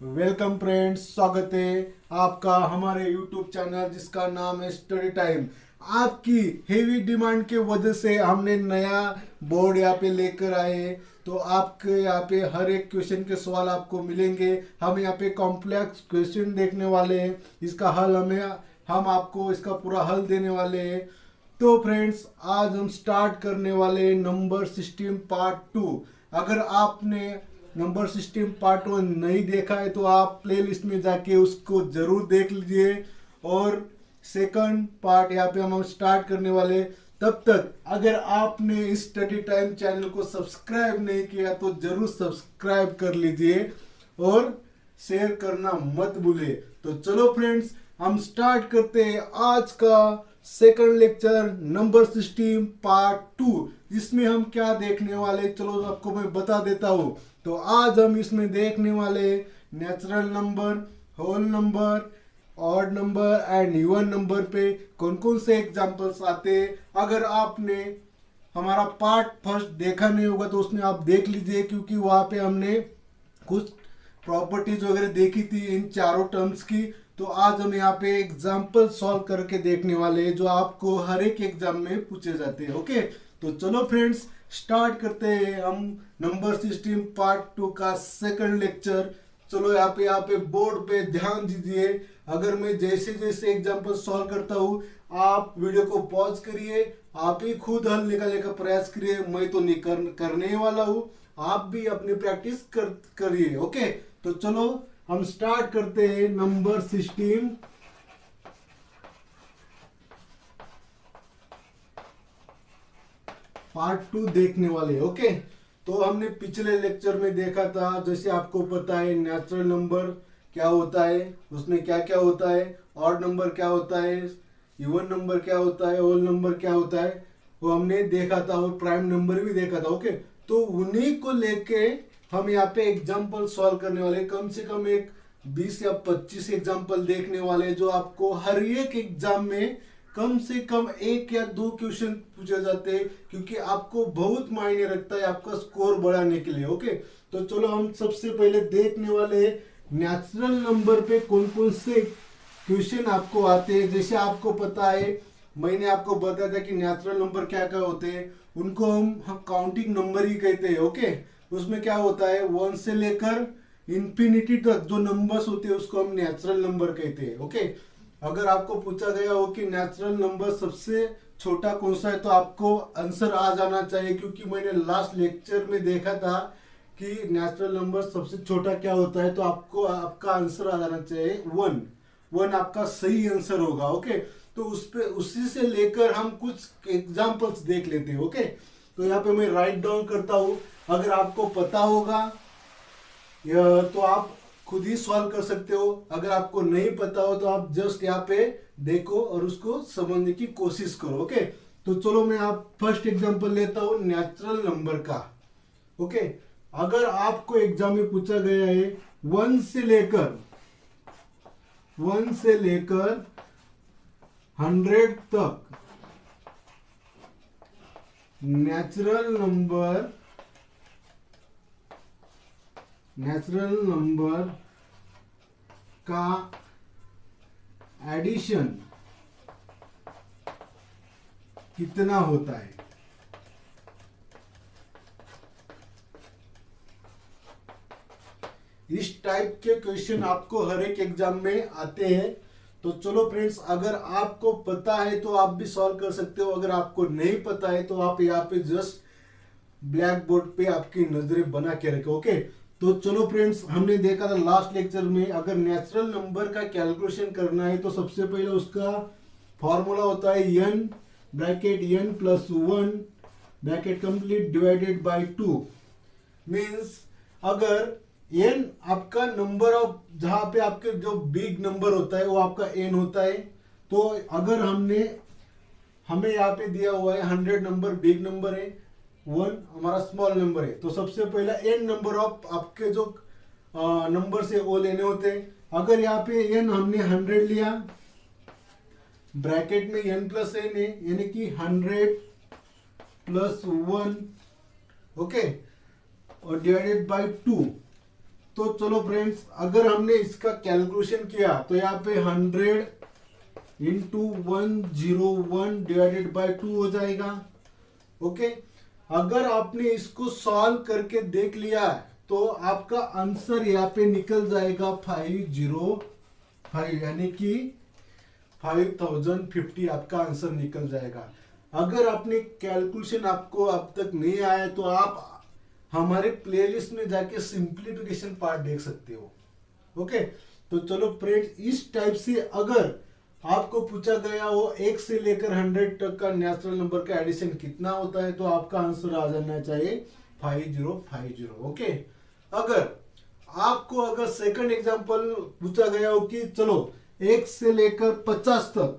Welcome friends, स्वागत है आपका हमारे यूट्यूब चैनल जिसका नाम है स्टडी टाइम। आपकी हेवी डिमांड के वजह से हमने नया बोर्ड यहाँ पे लेकर आए। तो आपके यहाँ पे हर एक क्वेश्चन के सवाल आपको मिलेंगे। हम यहाँ पे कॉम्प्लेक्स क्वेश्चन देखने वाले हैं, इसका हल हम आपको इसका पूरा हल देने वाले हैं। तो फ्रेंड्स, आज हम स्टार्ट करने वाले नंबर सिस्टम पार्ट 2। अगर आपने नंबर सिस्टम पार्ट 1 नहीं देखा है तो आप प्लेलिस्ट में जाके उसको जरूर देख लीजिए। और सेकंड पार्ट यहाँ पे हम स्टार्ट करने वाले। तब तक अगर आपने इस स्टडी टाइम चैनल को सब्सक्राइब नहीं किया तो जरूर सब्सक्राइब कर लीजिए और शेयर करना मत भूले। तो चलो फ्रेंड्स, हम स्टार्ट करते हैं आज का second lecture number system part 2। इसमें हम क्या देखने वाले, चलो आपको मैं बता देता हूँ। तो आज हम इसमें देखने वाले natural number, whole number, odd number and even number पे कौन कौन से एग्जांपल्स आते हैं। अगर आपने हमारा पार्ट फर्स्ट देखा नहीं होगा तो उसमें आप देख लीजिए, क्योंकि वहाँ पे हमने कुछ प्रॉपर्टीज वगैरह देखी थी इन चारों टर्म्स की। तो आज हम यहाँ पे एग्जाम्पल सॉल्व करके देखने वाले हैं जो आपको हर एक एग्जाम में पूछे जाते हैं। ओके, तो चलो फ्रेंड्स, स्टार्ट करते हैं हम नंबर सिस्टम पार्ट 2 का सेकंड लेक्चर। चलो यहाँ पे बोर्ड पे ध्यान दीजिए। अगर मैं जैसे जैसे एग्जाम्पल सॉल्व करता हूँ आप वीडियो को पॉज करिए, आप ही खुद हल निकालने का प्रयास करिए। मैं तो नहीं करने ही वाला हूँ, आप भी अपनी प्रैक्टिस करिए। ओके, तो चलो हम स्टार्ट करते हैं नंबर सिस्टम पार्ट 2 देखने वाले। ओके, तो हमने पिछले लेक्चर में देखा था, जैसे आपको पता है नेचुरल नंबर क्या होता है, उसमें क्या क्या होता है, ऑड नंबर क्या होता है, इवन नंबर क्या होता है, होल नंबर क्या होता है, वो हमने देखा था। और प्राइम नंबर भी देखा था। ओके, तो उन्हीं को लेके हम यहाँ पे एग्जाम्पल सॉल्व करने वाले। कम से कम एक 20 या 25 एग्जाम्पल देखने वाले जो आपको हर एक एग्जाम में कम से कम 1 या 2 क्वेश्चन पूछे जाते हैं, क्योंकि आपको बहुत मायने रखता है आपका स्कोर बढ़ाने के लिए। ओके, तो चलो हम सबसे पहले देखने वाले नेचुरल नंबर पे कौन कौन से क्वेश्चन आपको आते हैं। जैसे आपको पता है, मैंने आपको बताया था कि नेचुरल नंबर क्या क्या होते हैं। उनको हम काउंटिंग नंबर ही कहते हैं। ओके, उसमें क्या होता है 1 से लेकर इंफिनिटी तक जो नंबर्स होते हैं उसको हम नेचुरल नंबर कहते हैं। ओके, अगर आपको पूछा गया हो कि नेचुरल नंबर सबसे छोटा कौन सा है तो आपको आंसर आ जाना चाहिए, क्योंकि मैंने लास्ट लेक्चर में देखा था कि नेचुरल नंबर सबसे छोटा क्या होता है। तो आपको आपका आंसर आ जाना चाहिए 1 आपका सही आंसर होगा। ओके, तो उसी से लेकर हम कुछ एग्जांपल्स देख लेते हैं। ओके, तो यहाँ पे मैं राइट डाउन करता हूँ। अगर आपको पता होगा तो आप खुद ही सॉल्व कर सकते हो। अगर आपको नहीं पता हो तो आप जस्ट यहाँ पे देखो और उसको समझने की कोशिश करो। ओके, तो चलो मैं आप फर्स्ट एग्जांपल लेता हूँ नेचुरल नंबर का। ओके, अगर आपको एग्जाम में पूछा गया है 1 से लेकर 100 तक नेचुरल नंबर का एडिशन कितना होता है। इस टाइप के क्वेश्चन आपको हर एक एग्जाम में आते हैं। तो चलो फ्रेंड्स, अगर आपको पता है तो आप भी सॉल्व कर सकते हो। अगर आपको नहीं पता है तो आप यहाँ पे जस्ट ब्लैक बोर्ड पे आपकी नजरें बना के रखे। ओके, तो चलो फ्रेंड्स, हमने देखा था लास्ट लेक्चर में अगर नेचुरल नंबर का कैलकुलेशन करना है तो सबसे पहले उसका फॉर्मूला होता है n bracket n plus 1 bracket complete divided by 2। Means अगर n आपका नंबर ऑफ, जहां पे आपके जो बिग नंबर होता है वो आपका n होता है। तो अगर हमें यहाँ पे दिया हुआ है 100 नंबर बिग नंबर है, 1 हमारा स्मॉल नंबर है, तो सबसे पहला n नंबर ऑफ आपके जो नंबर से वो लेने होते हैं। अगर यहाँ पे n हमने 100 लिया, ब्रैकेट में n प्लस n है, यानी कि 100 प्लस 1। ओके, और डिवाइडेड बाय 2। तो चलो फ्रेंड्स, अगर हमने इसका कैलकुलेशन किया तो यहाँ पे 100 इंटू 101 डिवाइडेड बाय 2 हो जाएगा। ओके, अगर आपने इसको सॉल्व करके देख लिया तो आपका आंसर यहाँ पे निकल जाएगा 505, यानी कि 5050 आपका आंसर निकल जाएगा। अगर आपने कैलकुलेशन आपको अब तक नहीं आया तो आप हमारे प्लेलिस्ट में जाके सिंप्लीफिकेशन पार्ट देख सकते हो। ओके, तो चलो फ्रेंड्स, इस टाइप से अगर आपको पूछा गया हो 1 से लेकर 100 तक का नेचुरल नंबर का एडिशन कितना होता है तो आपका आंसर आ जाना चाहिए 5050। ओके, अगर सेकंड एग्जांपल पूछा गया हो कि चलो 1 से लेकर 50 तक,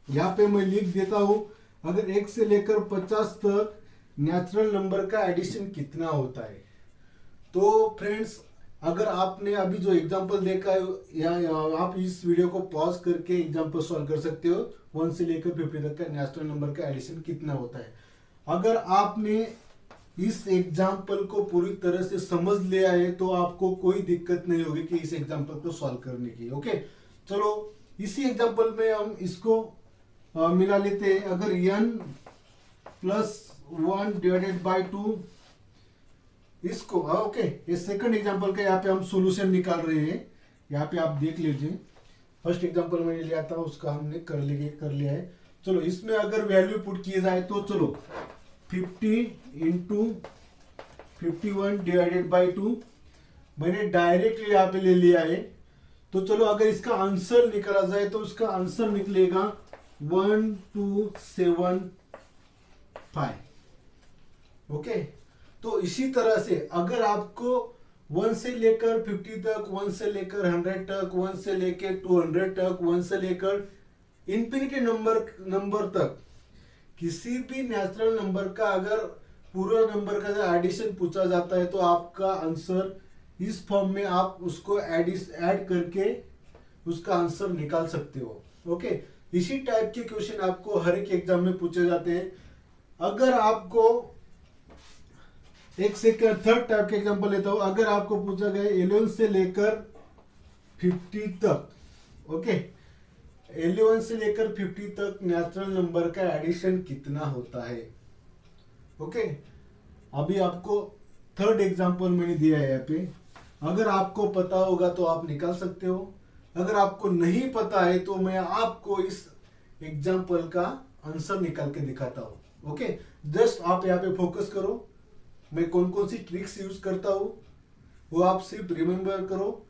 यहाँ पे मैं लिख देता हूं, अगर 1 से लेकर 50 तक नेचुरल नंबर का एडिशन कितना होता है, तो फ्रेंड्स अगर आपने अभी जो एग्जांपल देखा है या आप इस वीडियो को पॉज करके एग्जांपल सॉल्व कर सकते हो 1 से लेकर 50 तक का नेचुरल नंबर का एडिशन कितना होता है। अगर आपने इस एग्जांपल को पूरी तरह से समझ लिया है तो आपको कोई दिक्कत नहीं होगी कि इस एग्जांपल को सॉल्व करने की। ओके, चलो इसी एग्जांपल में हम इसको मिला लेते हैं। अगर n + 1 डिवाइडेड बाय 2 इसको, ओके, ये सेकंड एग्जांपल का यहाँ पे हम सॉल्यूशन निकाल रहे हैं। यहाँ पे आप देख लीजिए, फर्स्ट एग्जांपल मैंने लिया था उसका हमने कर लिया है। चलो इसमें अगर वैल्यू पुट किए जाए तो चलो 50 इंटू 51 डिवाइडेड बाय 2 मैंने डायरेक्टली यहाँ पे ले लिया है। तो चलो अगर इसका आंसर निकाला जाए तो उसका आंसर निकलेगा 1275। ओके, तो इसी तरह से अगर आपको 1 से लेकर 50 तक, 1 से लेकर 100 तक, 1 से लेकर 200 तक, 1 से लेकर इंफिनिटी नंबर तक किसी भी नेचुरल नंबर का अगर पूरा नंबर का एडिशन पूछा जाता है तो आपका आंसर इस फॉर्म में आप उसको ऐड करके उसका आंसर निकाल सकते हो। ओके, इसी टाइप के क्वेश्चन आपको हर एक एग्जाम में पूछे जाते हैं। अगर आपको एक सेकंड थर्ड टाइप के एग्जांपल लेता हूं, अगर आपको पूछा गया 11 से लेकर 50 तक, ओके, 11 से लेकर 50 तक नेचुरल नंबर का एडिशन कितना होता है। ओके, अभी आपको थर्ड एग्जांपल मैंने दिया है यहाँ पे। अगर आपको पता होगा तो आप निकाल सकते हो, अगर आपको नहीं पता है तो मैं आपको इस एग्जांपल का आंसर निकाल के दिखाता हूं। ओके, जस्ट आप यहाँ पे फोकस करो, मैं कौन कौन सी ट्रिक्स यूज करता हूँ वो आप सिर्फ रिमेम्बर करो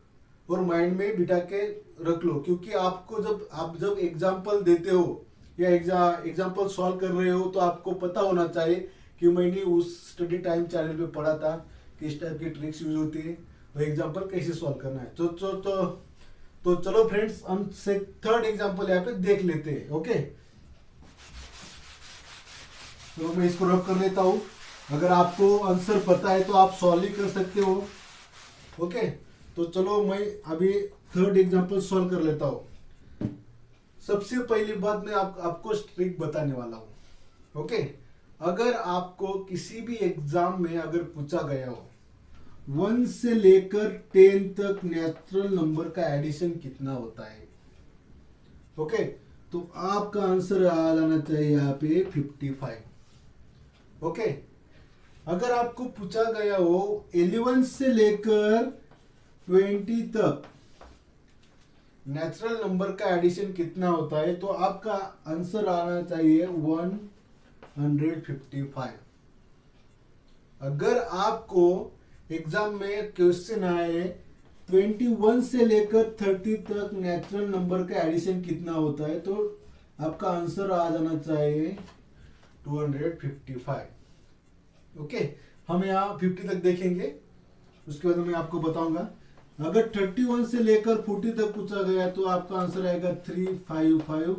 और माइंड में बिठा के रख लो, क्योंकि आपको जब एग्जांपल देते हो या एग्जांपल सॉल्व कर रहे हो तो आपको पता होना चाहिए कि मैंने उस स्टडी टाइम चैनल पे पढ़ा था किस टाइप की ट्रिक्स यूज होती है, वो एग्जांपल कैसे सॉल्व करना है। तो चलो फ्रेंड्स, हम से थर्ड एग्जांपल यहाँ पे देख लेते हैं। ओके, तो मैं इसको रब कर लेता हूँ। अगर आपको आंसर पता है तो आप सॉल्व ही कर सकते हो। ओके, तो चलो मैं अभी थर्ड एग्जांपल सॉल्व कर लेता हूं। सबसे पहली बात मैं आपको ट्रिक बताने वाला हूं। ओके, अगर आपको किसी भी एग्जाम में अगर पूछा गया हो 1 से लेकर 10 तक नेचुरल नंबर का एडिशन कितना होता है, ओके, तो आपका आंसर आ जाना चाहिए यहाँ पे 55। ओके, अगर आपको पूछा गया हो 11 से लेकर 20 तक नेचुरल नंबर का एडिशन कितना होता है तो आपका आंसर आना चाहिए 155। अगर आपको एग्जाम में क्वेश्चन आए 21 से लेकर 30 तक नेचुरल नंबर का एडिशन कितना होता है तो आपका आंसर आ जाना चाहिए 255। ओके, हम यहाँ 50 तक देखेंगे, उसके बाद मैं आपको बताऊंगा। अगर 31 से लेकर 40 तक पूछा गया तो आपका आंसर आएगा 355।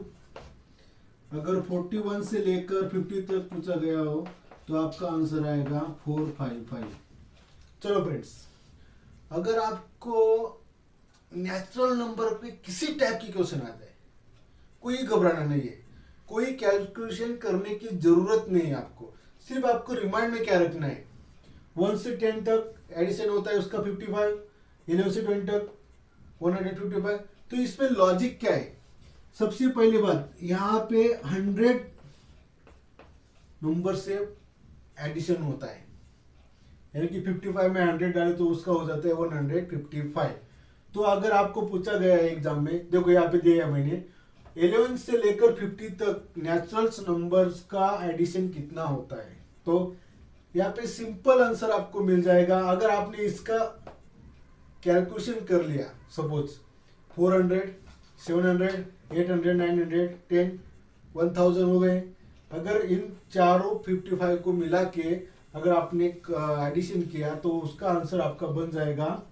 अगर 41 से लेकर 50 तक पूछा गया हो तो आपका आंसर आएगा 455। चलो फ्रेंड्स, अगर आपको नेचुरल नंबर पे किसी टाइप की क्वेश्चन आ जाए, कोई घबराना नहीं है, कोई कैलकुलेशन करने की जरूरत नहीं है। आपको सिर्फ आपको रिमाइंड में क्या रखना है, 1 से 10 तक एडिशन होता है उसका 55, 11 से 20 तक 155। तो इसमें लॉजिक क्या है? सबसे पहली बात, यहाँ पे 100 नंबर से एडिशन होता है, यानी कि 55 में 100 डाले तो उसका हो जाता है 155। तो अगर आपको पूछा गया है एग्जाम में, देखो यहाँ पे दिया है मैंने, 11 से लेकर 50 तक नेचुरल्स नंबर्स का एडिशन कितना होता है, तो यहाँ पे सिंपल आंसर आपको मिल जाएगा। अगर आपने इसका कैलकुलेशन कर लिया, सपोज 400, 700, 800, 900, 10, 1000 हो गए। अगर इन चारों 55 को मिला के अगर आपने एडिशन किया तो उसका आंसर आपका बन जाएगा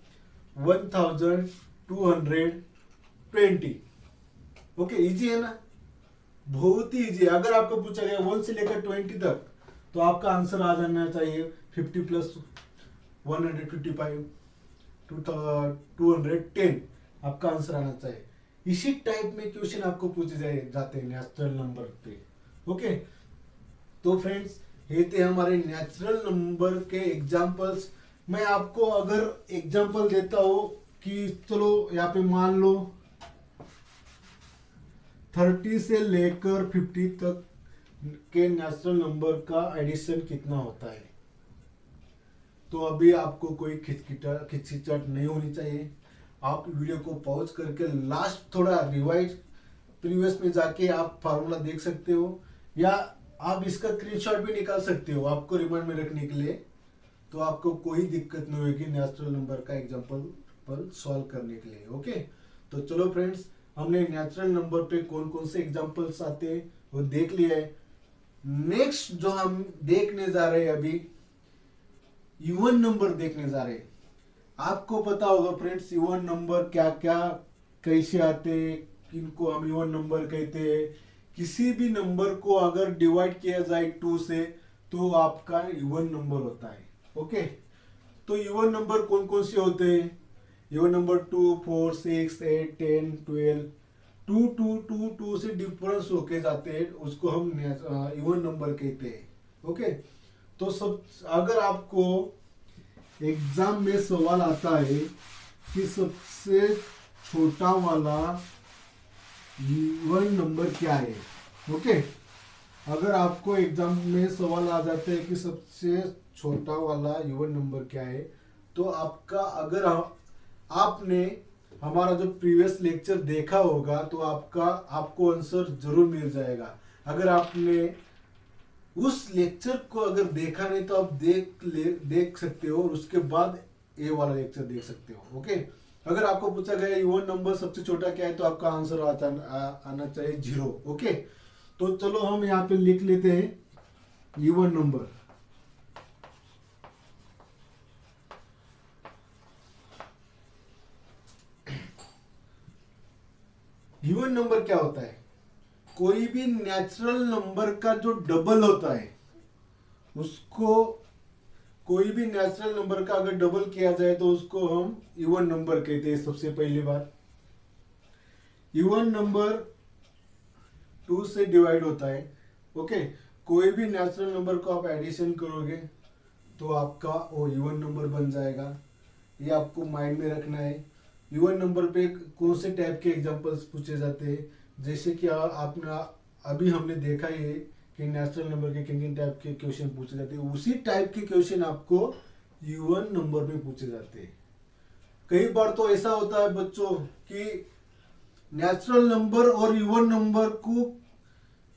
1220। ओके, इजी है ना, बहुत ही इजी है। अगर आपको पूछा गया 1 से लेकर 20 तक तो आपका आंसर आ जाना चाहिए 50 प्लस 155 210, आपका आंसर आना चाहिए। इसी टाइप में क्वेश्चन आपको पूछे जाते हैं नेचुरल नंबर पे। ओके, तो फ्रेंड्स ये थे हमारे नेचुरल नंबर के एग्जांपल्स। मैं आपको अगर एग्जांपल देता हूं कि चलो यहाँ पे मान लो 30 से लेकर 50 तक के नेचुरल नंबर का एडिशन कितना होता है, तो अभी आपको कोई खिचखिचाहट नहीं होनी चाहिए। आप वीडियो को पॉज करके लास्ट थोड़ा रिवाइज प्रीवियस में जाके आप फार्मूला देख सकते हो, या आप इसका स्क्रीनशॉट भी निकाल सकते हो आपको रिमाइंड में रखने के लिए। तो आपको कोई दिक्कत नहीं होगी नेचुरल नंबर का एग्जांपल पर सॉल्व करने के लिए। ओके, तो चलो फ्रेंड्स, हमने नेचुरल नंबर पे कौन कौन से एग्जांपल्स आते हैं वो देख लिया है। नेक्स्ट जो हम देखने जा रहे हैं अभी, इवन नंबर देखने जा रहे हैं। आपको पता होगा फ्रेंड्स इवन नंबर क्या क्या कैसे आते हैं, किनको हम इवन नंबर कहते हैं। किसी भी नंबर को अगर डिवाइड किया जाए 2 से तो आपका इवन नंबर होता है। ओके, तो इवन नंबर कौन कौन से होते हैं? इवन नंबर 2, 4, 6, 8, 10, 12, 2, 2, 2, 2 से डिफरेंस होके जाते हैं, उसको हम इवन नंबर कहते हैं। ओके, तो सब अगर आपको एग्जाम में सवाल आता है कि सबसे छोटा वाला इवन नंबर क्या है, ओके, अगर आपको एग्जाम में सवाल आ जाता है कि सबसे छोटा वाला इवन नंबर क्या है, तो आपका अगर आपने हमारा जो प्रीवियस लेक्चर देखा होगा तो आपको आंसर जरूर मिल जाएगा। अगर आपने उस लेक्चर को अगर देखा नहीं तो आप देख सकते हो, और उसके बाद ये वाला लेक्चर देख सकते हो। ओके, अगर आपको पूछा गया इवन नंबर सबसे छोटा क्या है तो आपका आंसर आना चाहिए 0। ओके, तो चलो हम यहाँ पे लिख लेते हैं इवन नंबर। इवन नंबर क्या होता है? कोई भी नेचुरल नंबर का जो डबल होता है उसको, कोई भी नेचुरल नंबर का अगर डबल किया जाए तो उसको हम इवन नंबर कहते हैं। सबसे पहली बात, इवन नंबर 2 से डिवाइड होता है। ओके, कोई भी नेचुरल नंबर को आप एडिशन करोगे तो आपका वो इवन नंबर बन जाएगा। ये आपको माइंड में रखना है। इवन नंबर पे कौन से टाइप के एग्जांपल्स पूछे जाते हैं, जैसे कि आपने अभी हमने देखा ही है कि नेचुरल नंबर के किन किन टाइप के क्वेश्चन पूछे जाते हैं, उसी टाइप के क्वेश्चन आपको इवन नंबर में पूछे जाते हैं। कई बार तो ऐसा होता है बच्चों कि नेचुरल नंबर और इवन नंबर को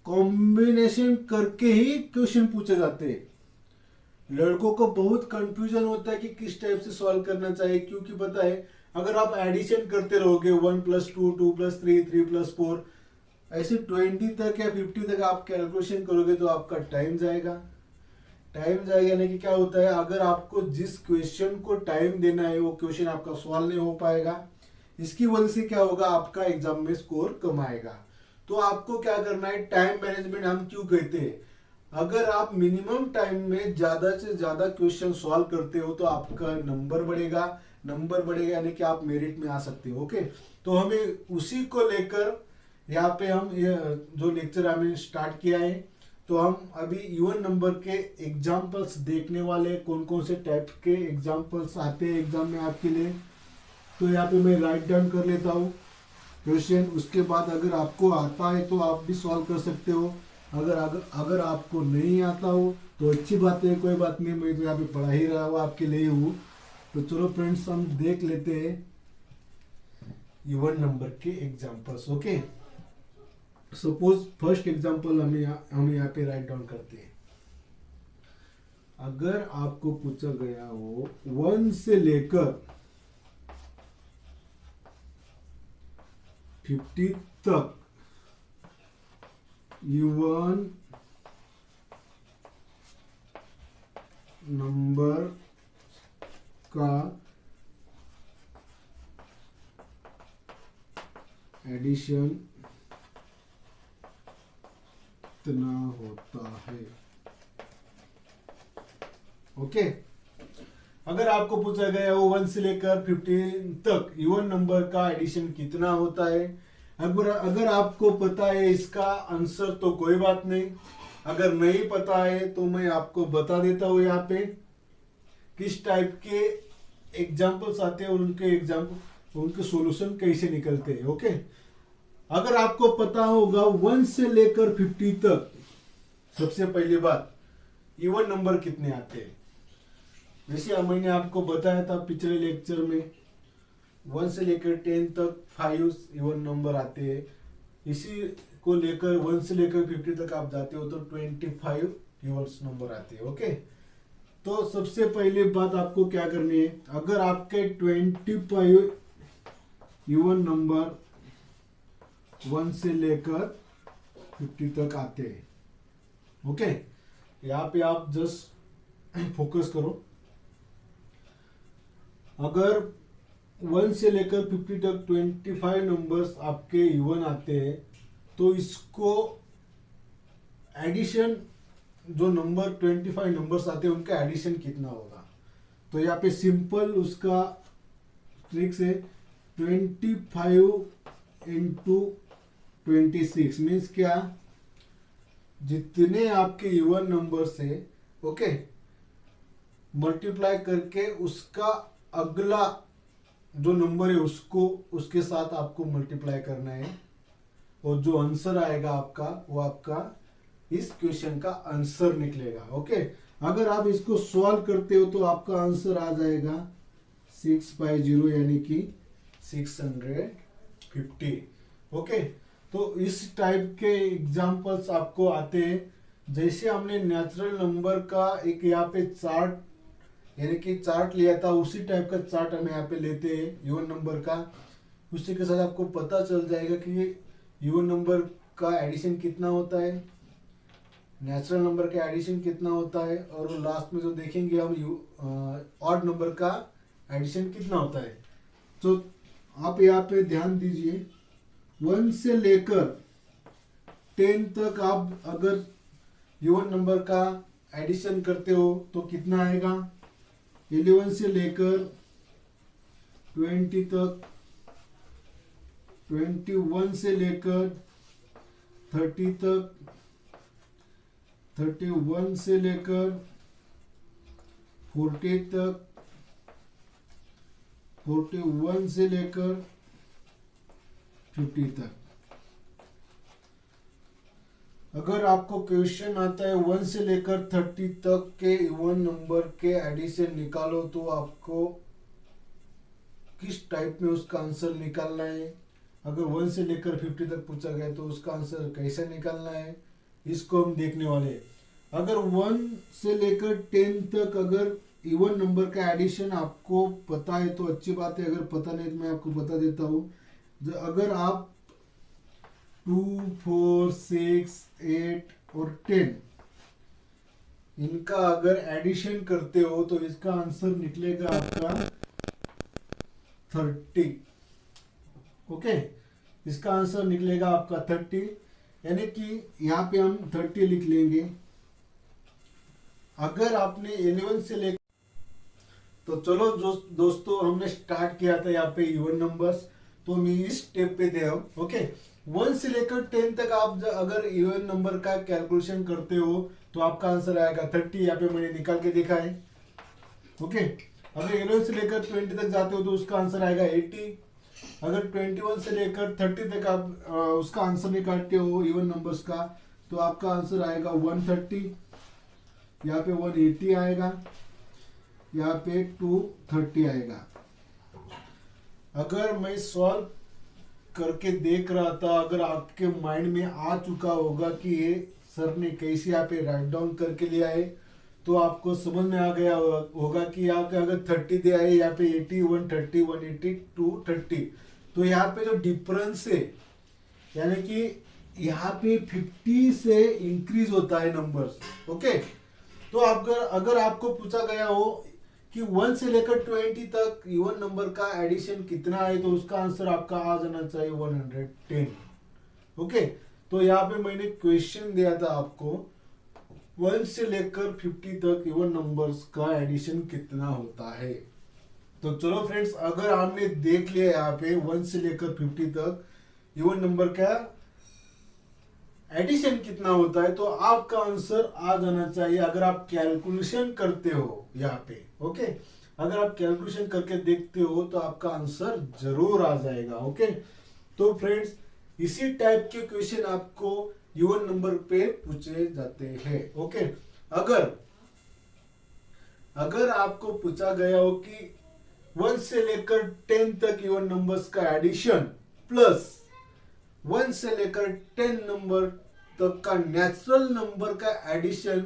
कॉम्बिनेशन करके ही क्वेश्चन पूछे जाते हैं। लड़कों को बहुत कंफ्यूजन होता है कि किस टाइप से सॉल्व करना चाहिए, क्योंकि पता है अगर आप एडिशन करते रहोगे 1 + 2, 2 + 3, 3 + 4, ऐसे 20 तक या 50 तक आप कैलकुलेशन करोगे तो आपका टाइम जाएगा। यानी कि क्या होता है, अगर आपको जिस क्वेश्चन को टाइम देना है वो क्वेश्चन आपका सॉल्व नहीं हो पाएगा। इसकी वजह से क्या होगा, आपका एग्जाम में स्कोर कम आएगा। तो आपको क्या करना है, टाइम मैनेजमेंट हम क्यों कहते हैं, अगर आप मिनिमम टाइम में ज्यादा से ज्यादा क्वेश्चन सॉल्व करते हो तो आपका नंबर बढ़ेगा यानी कि आप मेरिट में आ सकते हो। ओके, तो हमें उसी को लेकर यहाँ पे हम ये जो लेक्चर हमने स्टार्ट किया है, तो हम अभी इवन नंबर के एग्जाम्पल्स देखने वाले, कौन कौन से टाइप के एग्जाम्पल्स आते हैं एग्जाम में आपके लिए। तो यहाँ पे मैं राइट डाउन कर लेता हूँ क्वेश्चन। उसके बाद अगर आपको आता है तो आप भी सॉल्व कर सकते हो। अगर आपको नहीं आता हो तो अच्छी बात है, कोई बात नहीं, मैं तो यहाँ पे पढ़ा ही रहा हूँ आपके लिए हूँ। तो चलो फ्रेंड्स, हम देख लेते हैं इवन नंबर के examples. Okay, suppose first example हम यहाँ पे राइट डाउन करते हैं। अगर आपको पूछा गया हो 1 से लेकर 50 तक इवन नंबर का एडिशन कितना होता है। ओके, अगर आपको पूछा गया हो 1 से लेकर 15 तक इवन नंबर का एडिशन कितना होता है, अगर आपको पता है इसका आंसर तो कोई बात नहीं, अगर नहीं पता है तो मैं आपको बता देता हूँ यहाँ पे किस टाइप के एग्जाम्पल्स आते हैं और उनके सॉल्यूशन कैसे निकलते हैं। ओके, अगर आपको पता होगा 1 से लेकर 50 तक, सबसे पहली बात इवन नंबर कितने आते हैं। जैसे मैंने आपको बताया था पिछले लेक्चर में, 1 से लेकर 10 तक 5 इवन नंबर आते हैं। इसी को लेकर 1 से लेकर 50 तक आप जाते हो तो 25 इवन नंबर आते हैं। ओके, तो सबसे पहले बात आपको क्या करनी है, अगर आपके 25 इवन नंबर 1 से लेकर 50 तक आते हैं, ओके, यहाँ पे आप जस्ट फोकस करो। अगर 1 से लेकर 50 तक 25 नंबर्स आपके इवन आते हैं तो इसको एडिशन, जो नंबर 25 नंबर्स आते हैं उनका एडिशन कितना होगा। तो यहाँ पे सिंपल उसका ट्रिक्स है, 25 इंटू 26 मीन्स क्या, जितने आपके इवन नंबर्स है, ओके, मल्टीप्लाई करके उसका अगला जो नंबर है उसके साथ आपको मल्टीप्लाई करना है और जो आंसर आएगा आपका वो आपका इस क्वेश्चन का आंसर निकलेगा। ओके, अगर आप इसको सॉल्व करते हो तो आपका आंसर आ जाएगा 650 यानी कि 650। ओके, तो इस टाइप के एग्जांपल्स आपको आते हैं। जैसे हमने नेचुरल नंबर का एक यहाँ पे चार्ट यानी कि चार्ट लिया था, उसी टाइप का चार्ट हम यहाँ पे लेते हैं इवन नंबर का। उसी के साथ आपको पता चल जाएगा कि इवन नंबर का एडिशन कितना होता है, नेचुरल नंबर का एडिशन कितना होता है, और लास्ट में जो देखेंगे हम ऑड नंबर का एडिशन कितना होता है। तो आप यहाँ पे ध्यान दीजिए, 1 से लेकर 10 तक आप अगर इवन नंबर का एडिशन करते हो तो कितना आएगा। 11 से लेकर 20 तक, 21 से लेकर 30 तक, 31 से लेकर 40 तक, 41 से लेकर 50 तक। अगर आपको क्वेश्चन आता है 1 से लेकर 30 तक के इवन नंबर के एडिशन निकालो, तो आपको किस टाइप में उसका आंसर निकालना है। अगर 1 से लेकर 50 तक पूछा गया तो उसका आंसर कैसे निकालना है, इसको हम देखने वाले हैं। अगर 1 से लेकर 10 तक अगर इवन नंबर का एडिशन आपको पता है तो अच्छी बात है, अगर पता नहीं तो मैं आपको बता देता हूँ। अगर आप 2, 4, 6, 8 और 10 इनका अगर एडिशन करते हो तो इसका आंसर निकलेगा आपका 30। ओके, इसका आंसर निकलेगा आपका 30, यानी कि यहाँ पे हम 30 लिख लेंगे। अगर आपने 11 से लेकर, तो चलो दोस्तों हमने स्टार्ट किया था यहाँ पे इवन नंबर्स, तो मैं इस स्टेप पे थे हम। ओके, 1 से लेकर 10 तक आप अगर इवन नंबर का कैलकुलेशन करते हो तो आपका आंसर आएगा 30। यहाँ पे मैंने निकाल के देखा है। ओके, अगर 11 से लेकर 20 तक जाते हो तो उसका आंसर आएगा 80। अगर 21 से लेकर 30 तक आप उसका आंसर निकालते हो इवन नंबर्स का तो आपका आंसर आएगा 130। यहाँ पे 180 आएगा, यहाँ पे 230 आएगा। अगर मैं सॉल्व करके देख रहा था, अगर आपके माइंड में आ चुका होगा कि ये सर ने कैसे यहाँ पे राइट डाउन करके लिया है, तो आपको समझ में आ गया होगा कि यहाँ पे अगर 30 दिया है, यहाँ पे 80, 130, 180, 230, तो यहाँ पे जो डिफरेंस है यानी कि यहाँ पे 50 से इंक्रीज होता है नंबर्स। ओके, तो अगर आपको पूछा गया हो कि 1 से लेकर 20 तक इवन नंबर का एडिशन कितना है तो उसका आंसर आपका आ जाना चाहिए 110। ओके, तो यहाँ पे मैंने क्वेश्चन दिया था आपको 1 से लेकर 50 तक इवन नंबर्स का एडिशन कितना होता है। तो चलो फ्रेंड्स, अगर आपने देख लिया यहाँ पे 1 से लेकर 50 तक इवन नंबर का एडिशन कितना होता है तो आपका आंसर आ जाना चाहिए अगर आप कैलकुलेशन करते हो यहाँ पे। ओके, अगर आप कैलकुलेशन करके देखते हो तो आपका आंसर जरूर आ जाएगा। ओके, तो फ्रेंड्स इसी टाइप के क्वेश्चन आपको इवन नंबर पे पूछे जाते हैं। ओके, अगर आपको पूछा गया हो कि 1 से लेकर 10 तक इवन नंबर्स का एडिशन प्लस 1 से लेकर 10 नंबर तक का नेचुरल नंबर का एडिशन,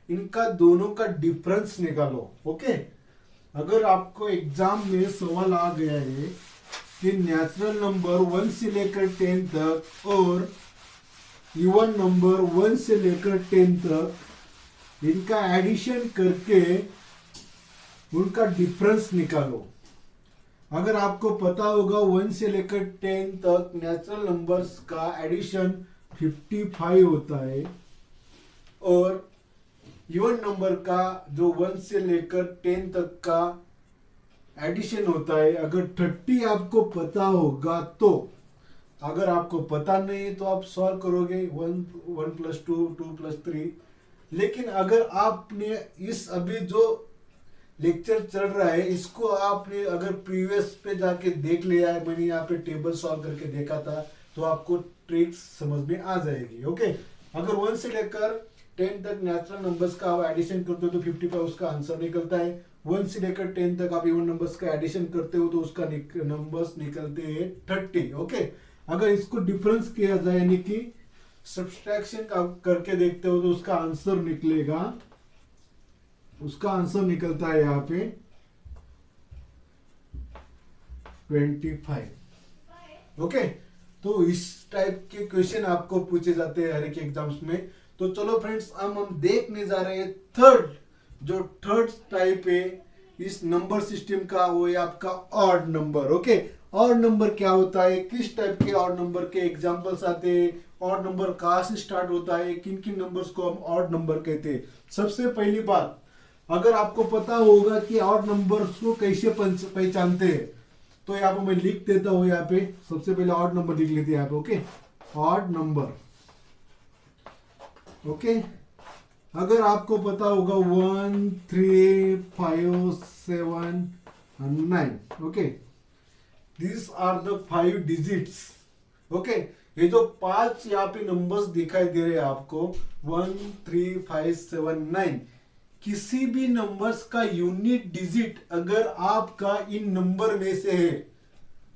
इनका दोनों का डिफरेंस निकालो। ओके, अगर आपको एग्जाम में सवाल आ गया है कि नेचुरल नंबर 1 से लेकर 10 तक और इवन नंबर 1 से लेकर 10 तक इनका एडिशन करके उनका डिफरेंस निकालो। अगर आपको पता होगा 1 से लेकर 10 तक नेचुरल नंबर्स का एडिशन 55 होता है और इवन नंबर का जो 1 से लेकर 10 तक का एडिशन होता है अगर 30 आपको पता होगा तो, अगर आपको पता नहीं है तो आप सॉल्व करोगे 1 + 2 2 + 3। लेकिन अगर आपने इस अभी जो लेक्चर चल रहा है इसको आपने अगर प्रीवियस पे जाके देख लिया है, मैंने यहाँ पे टेबल सॉल्व करके देखा था, तो आपको ट्रिक्स समझ में आ जाएगी। ओके, अगर 1 से लेकर 10 तक नेचुरल नंबर्स का आप एडिशन करते हो तो 55 उसका आंसर निकलता है। 1 से लेकर 10 तक आप इवन नंबर्स का एडिशन करते हो तो उसका नंबर्स निकलते हैं 30। ओके, अगर इसको डिफरेंस किया जाए यानी कि सब्सट्रैक्शन करके देखते हो तो उसका आंसर निकलेगा, उसका आंसर निकलता है यहाँ पे 25। ओके, तो इस टाइप के क्वेश्चन आपको पूछे जाते हैं हर एक एग्जाम्स में। तो चलो फ्रेंड्स, हम देखने जा रहे हैं थर्ड टाइप है इस नंबर सिस्टम का, वो है आपका odd number. Okay, odd number क्या होता है, किस टाइप के ऑड नंबर के एग्जांपल्स आते हैं, ऑड नंबर कहाँ से स्टार्ट होता है, किन किन नंबर्स को हम ऑड नंबर कहते हैं। सबसे पहली बात, अगर आपको पता होगा कि ऑड नंबर्स को कैसे पहचानते हैं तो यहाँ पे मैं लिख देता हूँ। यहाँ पे सबसे पहले ऑड नंबर लिख लेते हैं यहाँ पे। Okay, odd number. ओके, अगर आपको पता होगा 1 3 5 7 9। Okay, this are the 5 digits. Okay, ये जो 5 यहाँ पे नंबर्स दिखाई दे रहे हैं आपको 1 3 5 7 9, किसी भी नंबर्स का यूनिट डिजिट अगर आपका इन नंबर में से है,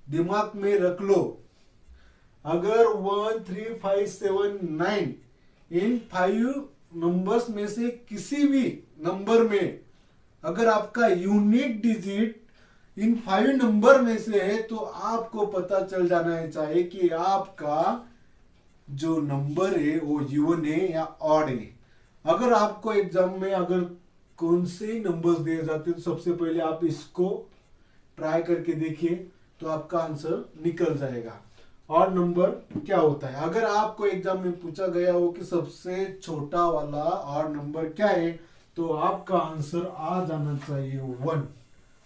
दिमाग में रख लो, अगर 1 3 5 7 9 इन 5 नंबर्स में से किसी भी नंबर में अगर आपका यूनिट डिजिट इन 5 नंबर में से है तो आपको पता चल जाना चाहिए कि आपका जो नंबर है वो इवन है या ऑड है। अगर आपको एग्जाम में अगर कौन से नंबर्स दिए जाते हैं तो सबसे पहले आप इसको ट्राई करके देखिए तो आपका आंसर निकल जाएगा। ऑड नंबर क्या होता है, अगर आपको एग्जाम में पूछा गया हो कि सबसे छोटा वाला ऑड नंबर क्या है तो आपका आंसर आ जाना चाहिए 1।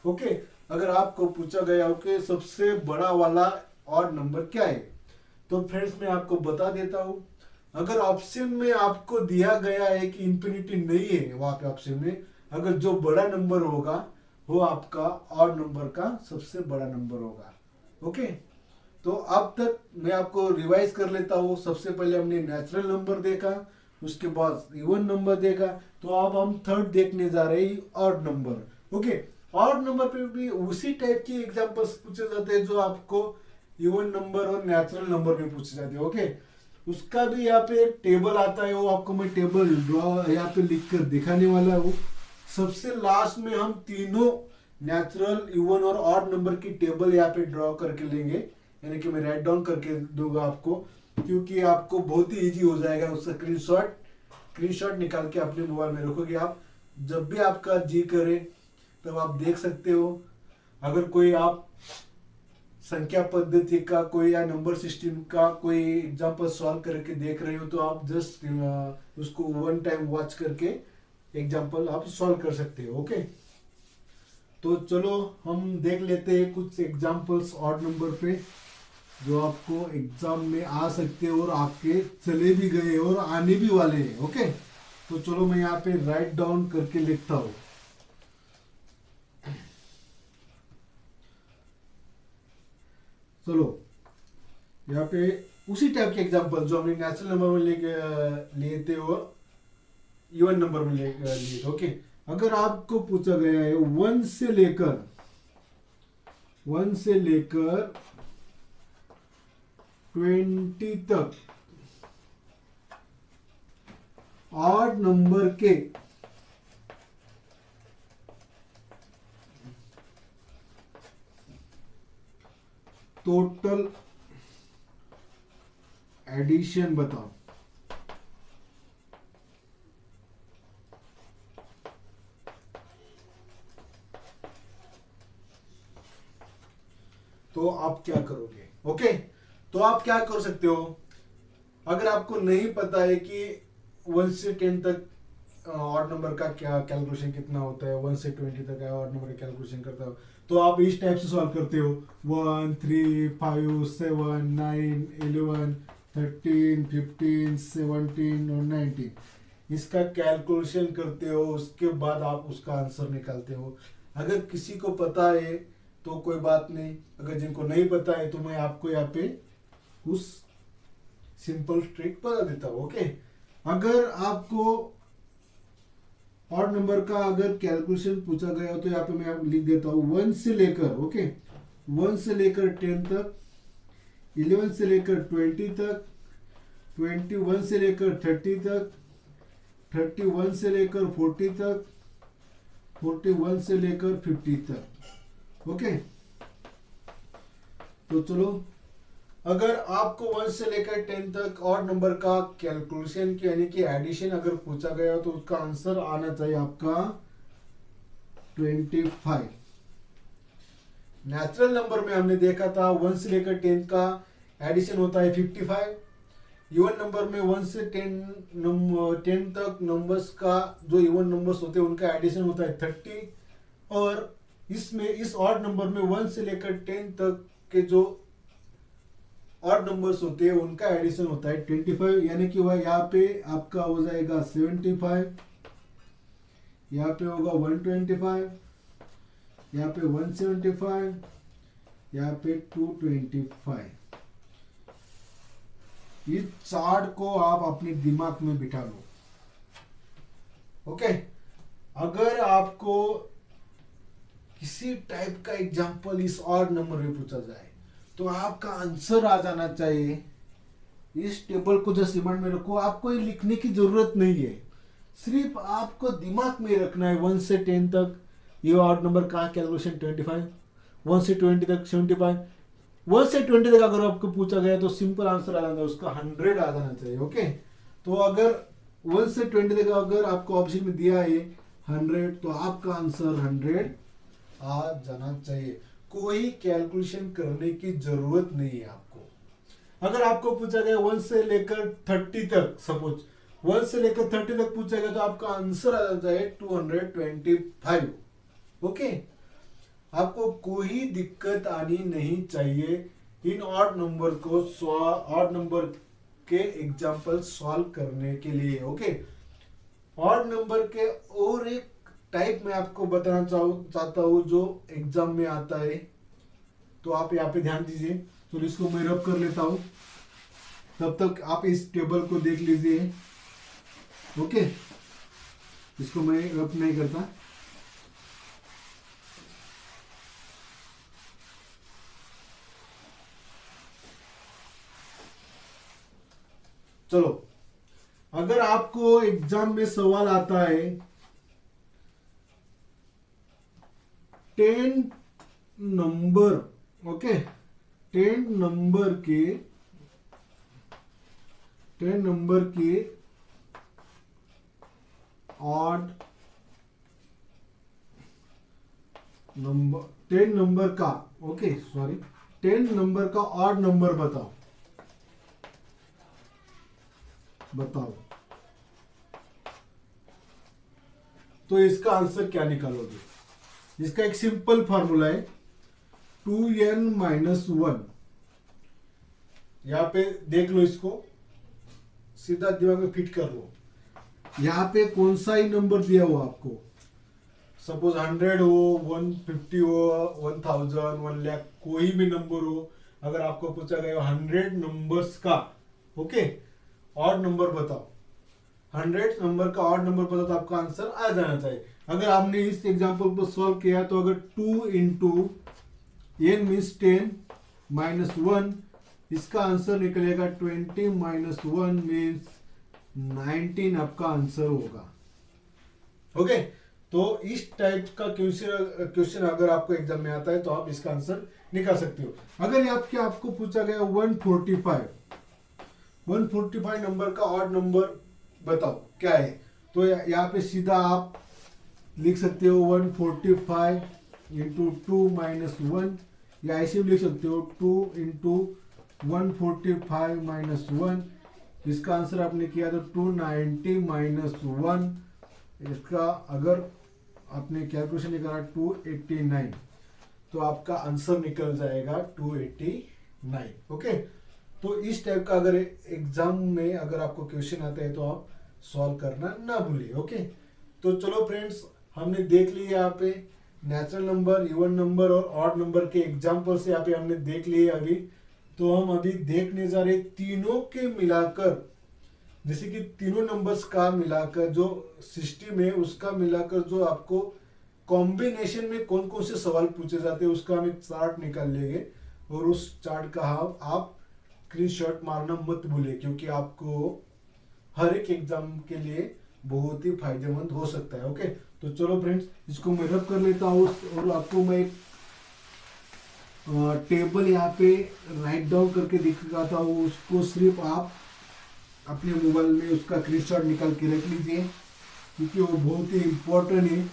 ओके, अगर आपको पूछा गया हो कि सबसे बड़ा वाला ऑड नंबर क्या है तो फ्रेंड्स मैं आपको बता देता हूँ, अगर ऑप्शन में आपको दिया गया है कि इंफिनिटी नहीं है, वहां पे ऑप्शन में अगर जो बड़ा नंबर होगा वो आपका ऑड नंबर का सबसे बड़ा नंबर होगा। ओके, तो अब तक मैं आपको रिवाइज कर लेता हूँ। सबसे पहले हमने नेचुरल नंबर देखा, उसके बाद इवन नंबर देखा, तो अब हम थर्ड देखने जा रहे हैं odd number. Okay, odd number पे भी उसी टाइप के एग्जांपल्स पूछे जाते हैं जो आपको इवन नंबर और नेचुरल नंबर में पूछे जाते हैं। ओके, उसका भी यहाँ पे एक टेबल आता है, वो आपको मैं टेबल ड्रॉ यहाँ पे लिख कर दिखाने वाला हूँ। सबसे लास्ट में हम तीनों नेचुरल, इवन और ऑड नंबर की टेबल यहाँ पे ड्रॉ करके लेंगे, यानी कि मैं राइट डाउन करके दूंगा आपको, क्योंकि आपको बहुत ही इजी हो जाएगा। उसका स्क्रीनशॉट निकाल के अपने मोबाइल में रखोगे आप, जब भी आपका जी करे तब आप देख सकते हो। अगर कोई आप संख्या पद्धति का कोई या नंबर सिस्टम का कोई एग्जांपल सॉल्व करके देख रहे हो, तो आप जस्ट उसको वन टाइम वॉच करके एग्जांपल आप सॉल्व कर सकते हो। ओके, तो चलो हम देख लेते हैं कुछ एग्जांपल्स ऑड नंबर पे जो आपको एग्जाम में आ सकते हैं और आपके चले भी गए और आने भी वाले हैं। ओके, तो चलो मैं यहाँ पे राइट डाउन करके लिखता हूँ। चलो यहाँ पे उसी टाइप के एग्जांपल जो हमने नेचुरल नंबर में लिए थे और इवन नंबर में लिए थे। ओके, अगर आपको पूछा गया है 1 से लेकर 20 तक ऑड नंबर के टोटल एडिशन बताओ, तो आप क्या करोगे। ओके, तो आप क्या कर सकते हो, अगर आपको नहीं पता है कि 1 से 10 तक ऑड नंबर का क्या कैलकुलेशन कितना होता है, 1 से 20 तक ऑड नंबर का कैलकुलेशन करता हो, तो आप इस टाइप से सॉल्व करते हो 1 3 5 7 9 11 13 15 17 और 19, इसका कैलकुलेशन करते हो। उसके बाद आप उसका आंसर निकालते हो। अगर किसी को पता है तो कोई बात नहीं, अगर जिनको नहीं पता है तो मैं आपको यहाँ पे कुछ सिंपल ट्रिक बता देता हूँ। ओके, अगर आपको ऑड नंबर का अगर कैलकुलेशन पूछा गया हो तो यहाँ पे मैं लिख देता हूँ 1 से लेकर 10 तक, 11 से लेकर 20 तक, 21 से लेकर 30 तक, 31 से लेकर 40 तक, 41 से लेकर 50 तक। ओके, तो चलो अगर आपको 1 से लेकर 10 तक ऑड नंबर का कैलकुलेशन यानी कि एडिशन अगर पूछा गया तो उसका आंसर आना चाहिए आपका 25। नेचुरल नंबर में हमने देखा था 1 से लेकर 10 का एडिशन होता है 55। इवन नंबर में 1 से 10 तक नंबर्स का जो इवन नंबर्स होते हैं उनका एडिशन होता है 30। और इसमें इस ऑड नंबर में 1 से लेकर 10 तक के जो ऑड नंबर्स होते हैं उनका एडिशन होता है 25, यानी कि वह यहाँ पे आपका हो जाएगा 75, यहाँ पे होगा 125, यहाँ पे 175, यहाँ पे 225। इस चार्ट को आप अपने दिमाग में बिठा लो। ओके, अगर आपको किसी टाइप का एग्जांपल इस ऑड नंबर में पूछा जाए तो आपका आंसर आ जाना चाहिए। इस टेबल को जस्ट रिमाइंड में रखो, आपको ये लिखने की जरूरत नहीं है, सिर्फ आपको दिमाग में रखना है 1 से 10 तक ये ऑड नंबर का कैलकुलेशन 25, 1 से 20 तक 75, 1 से 20 तक अगर आपको पूछा गया तो सिंपल आंसर आ जाना है, उसका 100 आ जाना चाहिए। ओके, तो अगर 1 से 20 तक अगर आपको ऑप्शन में दिया है 100 तो आपका आंसर 100 आ जाना चाहिए। कोई कैलकुलेशन करने की जरूरत नहीं है आपको। अगर आपको पूछा गया 1 से लेकर 30 तक, सपोज 1 से लेकर 30 तक पूछा गया तो आपका आंसर आ जाता है 225। ओके, आपको कोई दिक्कत आनी नहीं चाहिए इन ऑड नंबर को ऑड नंबर के एग्जाम्पल सॉल्व करने के लिए। ओके, ऑड नंबर के और एक टाइप मैं आपको बताना चाहता हूँ जो एग्जाम में आता है, तो आप यहाँ पे ध्यान दीजिए। तो इसको मैं रब कर लेता हूँ, तब तक आप इस टेबल को देख लीजिए। ओके, इसको मैं रब नहीं करता। चलो, अगर आपको एग्जाम में सवाल आता है 10 नंबर, ओके, 10 नंबर के ऑड नंबर, 10 नंबर का, ओके सॉरी, 10 नंबर का ऑड नंबर बताओ। तो इसका आंसर क्या निकालोगे? इसका एक सिंपल फॉर्मूला है 2n-1। यहां पे देख लो, इसको सीधा दिमाग में फिट कर लो। यहां पे कौन सा ही नंबर दिया हुआ आपको, सपोज 100 हो, 150 हो, 1000, 1 लाख, कोई भी नंबर हो। अगर आपको पूछा गया 100 नंबर्स का, ओके, ऑड नंबर बताओ, 100 नंबर का ऑड नंबर बताओ, तो आपका आंसर आ जाना चाहिए। अगर आपने इस एग्जांपल को सॉल्व किया तो अगर 2 इंटू n मीन्स 10 माइनस 1, इसका आंसर निकलेगा 20 माइनस 1 मीन्स 19 आपका आंसर होगा। ओके, तो इस टाइप का क्वेश्चन अगर आपको एग्जाम में आता है तो आप इसका आंसर निकाल सकते हो। अगर आपको पूछा गया 145 नंबर का ऑड नंबर बताओ क्या है, तो यहाँ पे सीधा आप लिख सकते हो 145 इंटू 2 माइनस 1, या ऐसे भी लिख सकते हो 2 इंटू 145 माइनस 1। इसका आंसर आपने किया तो 290 माइनस 1। इसका अगर आपने कैलकुलेशन निकाला 289, तो आपका आंसर निकल जाएगा 289। ओके, तो इस टाइप का अगर एग्जाम में अगर आपको क्वेश्चन आता है तो आप सॉल्व करना ना भूलिए। ओके, तो चलो फ्रेंड्स, हमने देख लिया यहाँ पे नेचुरल नंबर, इवन नंबर और ऑड नंबर के एग्जाम्पल से यहाँ पे हमने देख लिए। अभी तो हम अभी देखने जा रहे तीनों के मिलाकर, जैसे कि तीनों नंबर्स का मिलाकर जो सिस्टम है उसका मिलाकर जो आपको कॉम्बिनेशन में कौन कौन से सवाल पूछे जाते हैं उसका हम एक चार्ट निकाल लेंगे। और उस चार्ट का आप स्क्रीनशॉट मारना मत भूलिए, क्योंकि आपको हर एक एग्जाम के लिए बहुत ही फायदेमंद हो सकता है। ओके, तो चलो फ्रेंड्स, इसको मैं रब कर लेता हूँ और आपको मैं एक टेबल यहाँ पे राइट डाउन करके दिखाता हूँ। उसको सिर्फ आप अपने मोबाइल में उसका स्क्रीनशॉट निकाल के रख लीजिए, क्योंकि वो बहुत ही इम्पोर्टेंट है।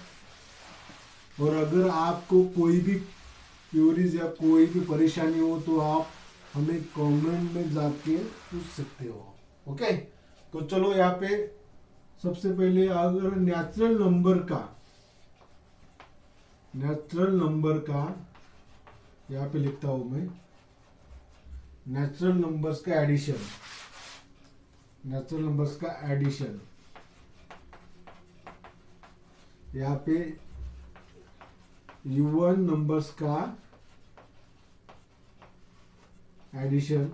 और अगर आपको कोई भी क्वेरीज या कोई भी परेशानी हो तो आप हमें कमेंट में जाके पूछ सकते हो। ओके, तो चलो यहाँ पे सबसे पहले अगर नेचुरल नंबर का यहाँ पे लिखता हूं मैं, नेचुरल नंबर्स का एडिशन, यहाँ पे इवन नंबर्स का एडिशन,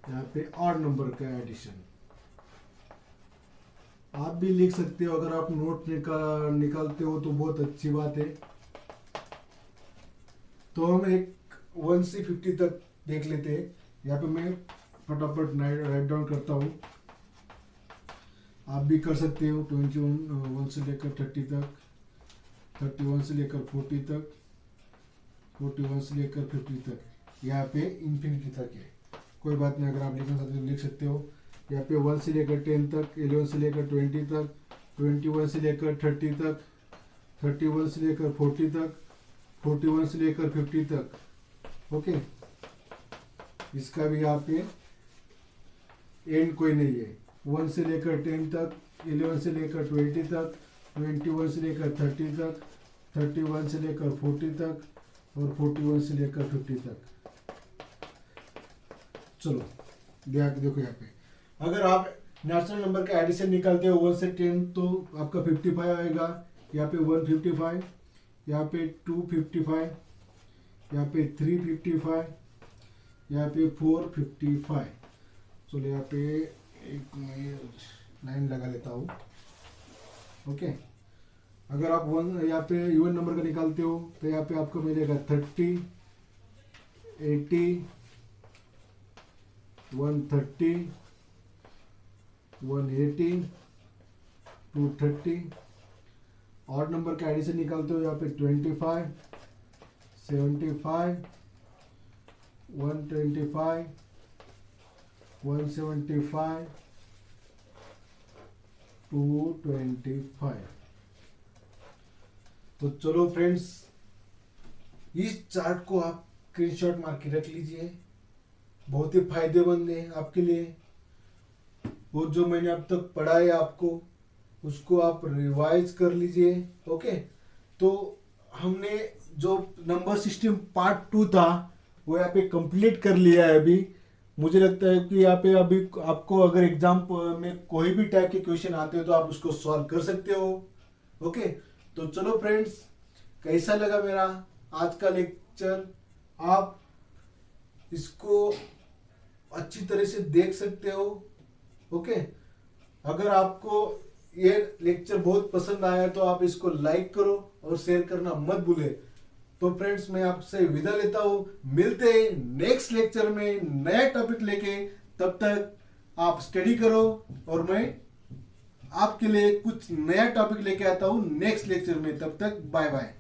यहाँ पे ऑड नंबर का एडिशन। आप भी लिख सकते हो, अगर आप नोट निकालते हो तो बहुत अच्छी बात है। तो हम एक 1 से 50 तक देख लेते हैं। यहाँ पे मैं फटाफट राइट डाउन करता हूँ, आप भी कर सकते हो। 21 से लेकर 30 तक, 31 से लेकर 40 तक, 41 से लेकर 50 तक, यहाँ पे इंफिनिटी तक है। कोई बात नहीं, अगर आप लिखना चाहते हो लिख सकते हो। यहाँ पे 1 से लेकर 10 तक, 11 से लेकर 20 तक, 21 से लेकर 30 तक, 31 से लेकर 40 तक, 41 से लेकर 50 तक। ओके, इसका भी यहाँ पे एंड कोई नहीं है। 1 से लेकर 10 तक, 11 से लेकर 20 तक, 21 से लेकर 30 तक, 31 से लेकर 40 तक, और 41 से लेकर 50 तक। चलो देखो यहाँ पे, अगर आप नेचुरल नंबर का एडिशन निकालते हो 1 से 10 तो आपका 55 आएगा। यहाँ पे 155, यहाँ पे 255, यहाँ पे 355, यहाँ पे 455। चलो यहाँ पे एक मैं लाइन लगा लेता हूँ। ओके, अगर आप यहाँ पे इवन नंबर का निकालते हो तो यहाँ पे आपको मिलेगा 30, 80, 130, 180, 230। ऑड नंबर का एडिशन निकालते हो यहाँ पे 25, 75, 125, 175, 225। तो चलो फ्रेंड्स, इस चार्ट को आप स्क्रीनशॉट मार के रख लीजिए, बहुत ही फायदेमंद है आपके लिए। वो जो मैंने अब तक पढ़ा है आपको, उसको आप रिवाइज कर लीजिए। ओके, तो हमने जो नंबर सिस्टम पार्ट 2 था वो यहाँ पे कंप्लीट कर लिया है। अभी मुझे लगता है कि यहाँ पे अभी आपको अगर एग्जाम में कोई भी टाइप के क्वेश्चन आते हो तो आप उसको सॉल्व कर सकते हो। ओके, तो चलो फ्रेंड्स, कैसा लगा मेरा आज का लेक्चर? आप इसको अच्छी तरह से देख सकते हो। ओके, अगर आपको ये लेक्चर बहुत पसंद आया तो आप इसको लाइक करो और शेयर करना मत भूले। तो फ्रेंड्स, मैं आपसे विदा लेता हूँ, मिलते हैं नेक्स्ट लेक्चर में नया टॉपिक लेके। तब तक आप स्टडी करो और मैं आपके लिए कुछ नया टॉपिक लेके आता हूँ नेक्स्ट लेक्चर में। तब तक बाय बाय।